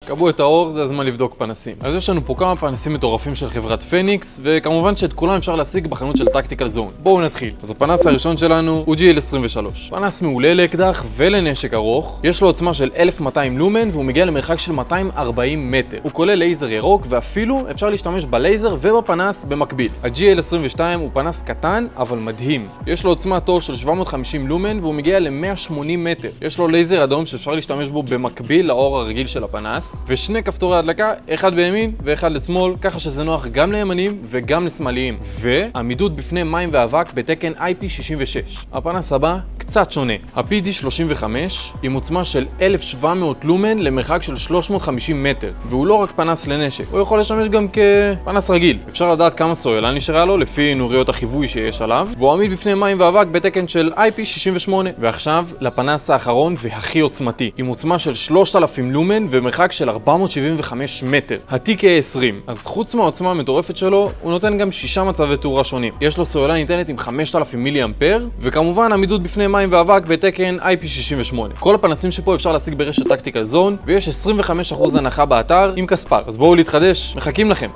קבעו את האור, זה הזמן לבדוק פנסים. אז יש לנו פה כמה פנסים מטורפים של חברת פניקס, וכמובן שאת כולם אפשר להשיג בחנות של טקטיקל זון. בואו נתחיל. אז הפנס הראשון שלנו הוא GL23. פנס מעולה לאקדח ולנשק ארוך. יש לו עוצמה של 1200 לומן והוא מגיע למרחק של 240 מטר. הוא כולל לייזר ירוק ואפילו אפשר להשתמש בלייזר ובפנס במקביל. ה-GL22 הוא פנס קטן אבל מדהים. יש לו עוצמת אור של 750 לומן והוא מגיע ל-180 מטר. יש לו לייזר אדום שאפשר להשתמש בו במקביל לאור הרגיל של הפנס. ושני כפתורי הדלקה, אחד בימין ואחד לשמאל, ככה שזה נוח גם לימנים וגם לשמאליים. ועמידות בפני מים ואבק בתקן IP66. הפנס הבא קצת שונה. ה-PD35 עם עוצמה של 1700 לומן למרחק של 350 מטר. והוא לא רק פנס לנשק, הוא יכול לשמש גם כפנס רגיל. אפשר לדעת כמה סוללה נשארה לו לפי נוריות החיווי שיש עליו. והוא עמיד בפני מים ואבק בתקן של IP68. ועכשיו לפנס האחרון והכי עוצמתי. עם עוצמה של 3000 לומן ומרחק של 475 מטר, ה-TK20. אז חוץ מהעוצמה המטורפת שלו, הוא נותן גם 6 מצבי תאורה שונים. יש לו סוללה ניתנת עם 5000 מילי אמפר, וכמובן עמידות בפני מים ואבק בתקן IP68. כל הפנסים שפה אפשר להשיג ברשת טקטיקל זון, ויש 25% הנחה באתר עם כספר. אז בואו להתחדש, מחכים לכם.